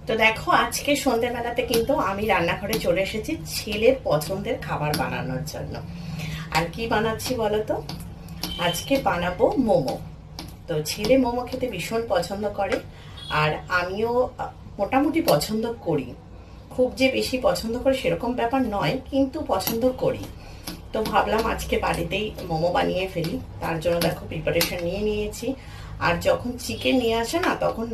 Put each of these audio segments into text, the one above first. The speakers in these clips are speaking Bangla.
তো দেখো আজকে সন্ধ্যেবেলাতে কিন্তু আমি রান্নাঘরে চলে এসেছি ছেলের পছন্দের খাবার বানানোর জন্য। আর কি বানাচ্ছি বলো তো? আজকে বানাবো মোমো। তো ছেলে মোমো খেতে ভীষণ পছন্দ করে, আর আমিও মোটামুটি পছন্দ করি। খুব যে বেশি পছন্দ করে সেরকম ব্যাপার নয়, কিন্তু পছন্দ করি। তো ভাবলাম আজকে বাড়িতেই মোমো বানিয়ে ফেলি। তার জন্য দেখো প্রিপারেশন নিয়ে নিয়েছি। আর যখন চিকেন নিয়ে আসে না, তখন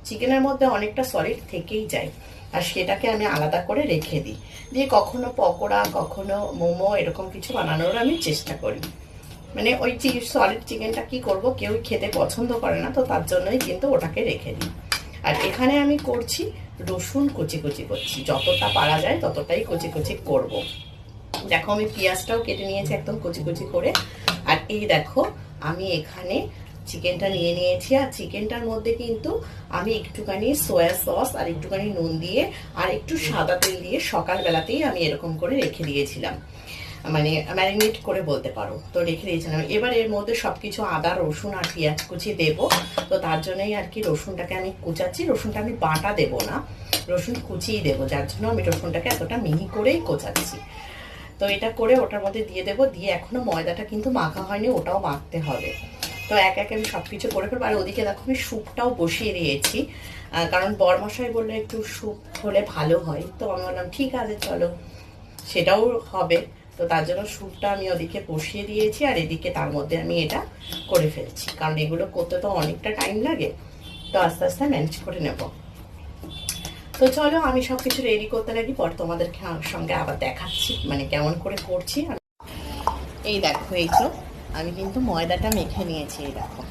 চিকেনের মধ্যে অনেকটা সলিড থেকেই যায়, আর সেটাকে আমি আলাদা করে রেখে দিই, দিয়ে কখনো পকোড়া কখনো মোমো এরকম কিছু বানানোর আমি চেষ্টা করি। মানে ওই সলিড চিকেনটা কি করব, কেউ খেতে পছন্দ করে না, তো তার জন্যই কিন্তু ওটাকে রেখে দিই। আর এখানে আমি করছি রসুন কুচি কুচি করছি, যতটা পারা যায় ততটাই কুচি কুচি করব। দেখো আমি পেঁয়াজটাও কেটে নিয়েছি একদম কুচি কুচি করে। আর এই দেখো আমি এখানে চিকেনটা নিয়ে নিয়েছি, আর চিকেনটার মধ্যে কিন্তু আমি একটুখানি সয়া সস আর একটুখানি নুন দিয়ে আর একটু সাদা তেল দিয়ে সকালবেলাতেই আমি এরকম করে রেখে দিয়েছিলাম, মানে ম্যারিনেট করে বলতে পারো। তো রেখে দিয়েছিলাম। এবার এর মধ্যে সবকিছু আদা রসুন আর পেঁয়াজ কুচি দেবো। তো তার জন্যই আর কি রসুনটাকে আমি কুচাচ্ছি। রসুনটা আমি বাটা দেবো না, রসুন কুচিই দেবো, যার জন্য আমি রসুনটাকে এতটা মিহি করেই কোচাচ্ছি। তো এটা করে ওটার মধ্যে দিয়ে দেবো, দিয়ে এখনো ময়দাটা কিন্তু মাখা হয়নি, ওটাও মাখতে হবে। তো এক এক আমি সব কিছু করে ফেলবো। আর ওদিকে দেখো আমি স্যুপটাও বসিয়ে দিয়েছি, কারণ বরমশাই বললো একটু স্যুপ হলে ভালো হয়। তো আমি বললাম ঠিক আছে চলো, সেটাও হবে। তো তার জন্য স্যুপটা আমি ওদিকে বসিয়ে দিয়েছি, আর এদিকে তার মধ্যে আমি এটা করে ফেলছি, কারণ এগুলো করতে তো অনেকটা টাইম লাগে। তো আস্তে আস্তে ম্যানেজ করে নেব। তো চলো আমি সব কিছু রেডি করতে লাগি, পর তোমাদের সঙ্গে আবার দেখাচ্ছি মানে কেমন করে করছি। এই দেখো এই তো আমি কিন্তু ময়দাটা মেখে নিয়েছি, এই দেখো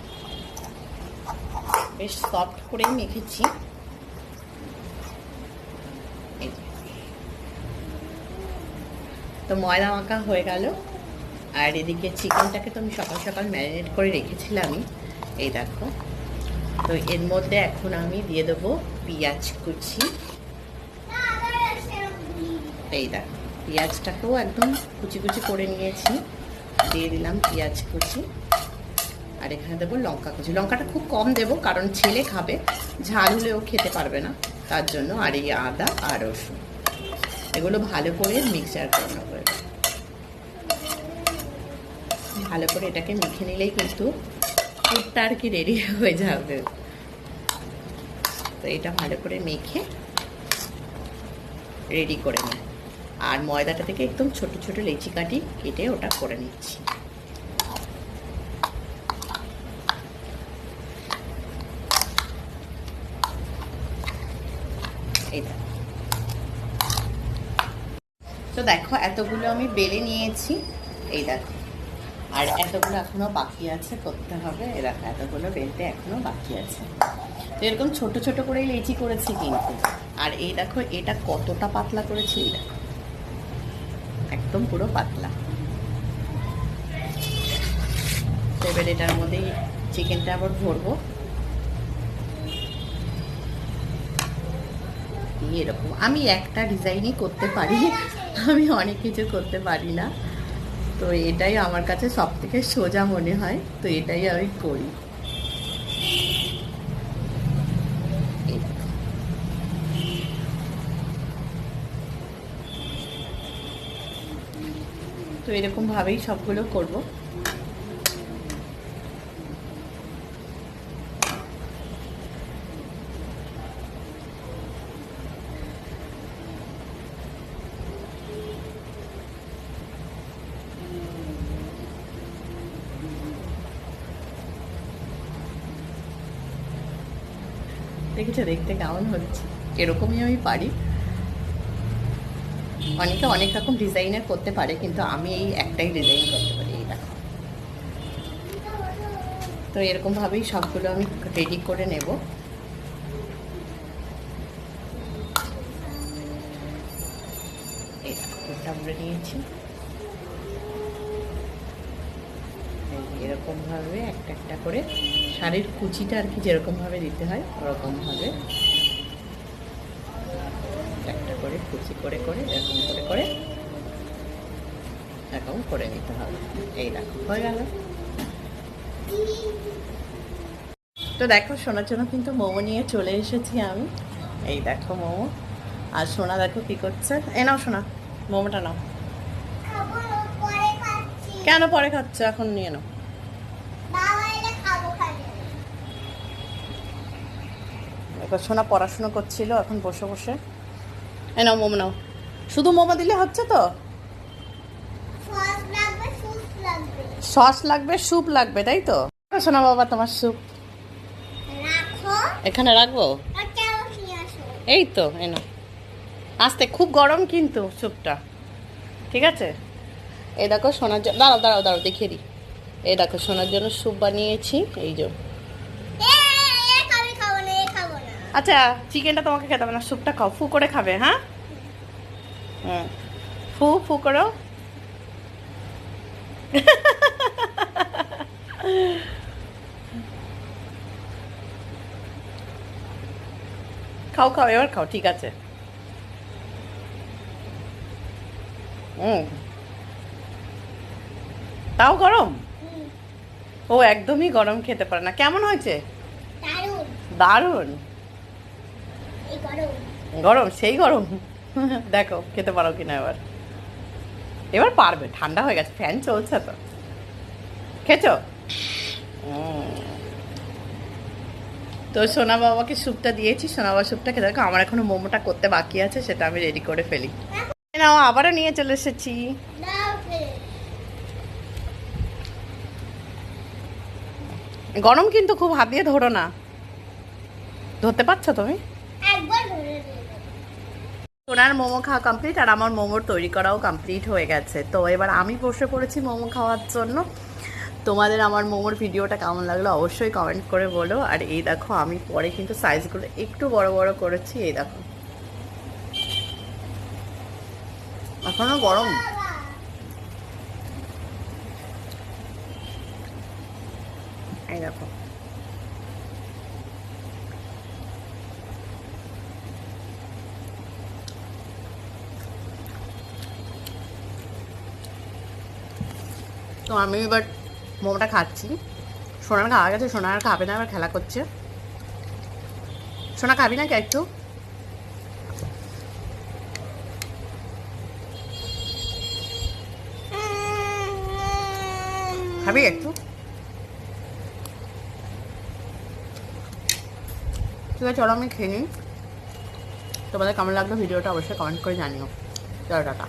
বেশ সফট করেই মেখেছি। তো ময়দা মাখা হয়ে গেল। আর এদিকে চিকেনটাকে তো আমি সকাল সকাল ম্যারিনেট করে রেখেছিলামই, এই দেখো। তো এর মধ্যে এখন আমি দিয়ে দেবো পেঁয়াজ কুচি। এই দেখো পেঁয়াজটাকেও একদম কুচি কুচি করে নিয়েছি, দিয়ে দিলাম পেঁয়াজ কুচি। আর এখানে দেবো লঙ্কা কুচি। লঙ্কাটা খুব কম দেবো, কারণ ছেলে খাবে, ঝাল হলেও খেতে পারবে না, তার জন্য। আর এই আদা আর রসুন এগুলো ভালো করে মিক্সচার করে নেবো। ভালো করে এটাকে মেখে নিলেই কিন্তু পুরটা আর কি রেডি হয়ে যাবে। তো এটা ভালো করে মেখে রেডি করে নিই। আর ময়দাটা থেকে একদম ছোট ছোট লেচি কাটি কেটে ওটা করে নিচ্ছি। এই তো দেখো এতগুলো আমি বেলে নিয়েছি, এই দেখো। আর এতগুলো এখনো বাকি আছে করতে হবে, এই দেখো এতগুলো বেলতে এখনো বাকি আছে। তো এরকম ছোট ছোট করেই লেচি করেছি কিন্তু। আর এই দেখো এটা কতটা পাতলা করেছি, এই দেখো একদম পুরো পাতলা। এবার এটার মধ্যেই চিকেনটা আবার ভরবো। এরকম আমি একটা ডিজাইনই করতে পারি, আমি অনেক কিছু করতে পারি না। তো এটাই আমার কাছে সব থেকে সোজা মনে হয়, তো এটাই আমি করি। তো এরকম ভাবেই সবগুলো করব। দেখেছো দেখতে কেমন হচ্ছে? এরকমই আমি পারি। অনেকে অনেক রকম ডিজাইনের করতে পারে, কিন্তু আমি এই একটাই ডিজাইন করতে পারি, এই দেখো। তো এরকম ভাবেই সবগুলো আমি রেডি করে নেব। এই দেখো পুরটা ভরে নিয়েছি। এরকমভাবে একটা একটা করে শাড়ির কুচিটা আর কি যেরকমভাবে দিতে হয় ওরকমভাবে একটা করে কুচি করে করে এরকম করে করে এরকম করে নিতে হবে। এই দেখো হয়ে গেল। তো দেখো শোনার জন্য কিন্তু মোমো নিয়ে চলে এসেছি আমি। এই দেখো মোমো, আর সোনা দেখো কি করছে। এ নাও সোনা, মোমোটা নাও। কেন পরে খাচ্ছ, এখন নিয়ে নাও। এবার সোনা পড়াশোনা করছিল, এখন বসে বসে। এ নাও মোমো নাও। শুধু মোমো দিলে হচ্ছে তো? সস লাগবে, স্যুপ লাগবে, তাই তো? সোনা বাবা তোমার স্যুপ এখানে রাখবো। এই তো এনো, আস্তে, খুব গরম কিন্তু স্যুপটা, ঠিক আছে? এই দেখো সোনার জন্য, দাঁড়াও দাঁড়াও দাঁড়াও দেখিয়ে দিই। এই দেখো সোনার জন্য স্যুপ বানিয়েছি, এই যে। আচ্ছা চিকেনটা তোমাকে খেতে হবে না, স্যুপটা খাও, ফু করে খাবে। হ্যাঁ হুম, ফু ফু করো। খাও খাও, এবার খাও, ঠিক আছে। হুম, তাও গরম? ও একদমই গরম খেতে পারে না। কেমন হয়েছে? দারুণ। গরম, সেই গরম। দেখো খেতে পারো কিনা এবার। এবার পারবে, ঠান্ডা হয়ে গেছে, ফ্যান চলছে তো। খেছো? তো সোনা বাবাকে স্যুপটা দিয়েছি, সোনা বাবা স্যুপটা খেতে। দেখো আমার এখনো মোমোটা করতে বাকি আছে, সেটা আমি রেডি করে ফেলি। নাও, আবারও নিয়ে চলে এসেছি। গরম কিন্তু খুব, হাত দিয়ে ধরো না। ধরতে পারছো তুমি? সোনার মোমো খাওয়া কমপ্লিট, আর আমার মোমোর তৈরি করাও কমপ্লিট হয়ে গেছে। তো এবার আমি বসে পড়েছি মোমো খাওয়ার জন্য। তোমাদের আমার মোমোর ভিডিওটা কেমন লাগলো অবশ্যই কমেন্ট করে বলো। আর এই দেখো আমি পরে কিন্তু সাইজগুলো একটু বড় বড় করেছি। এই দেখো এখনো গরম। এই দেখো তো আমি এবার মোমোটা খাচ্ছি। সোনার খাওয়া গেছে, সোনা আর খাবে না, এবার খেলা করছে। সোনা খাবি না কি একটু? খাবি একটু? ঠিক আছে চলো আমি খেয়ে নিই। তোমাদের কেমন লাগলো ভিডিওটা অবশ্যই কমেন্ট করে জানিও। চলো টাটা।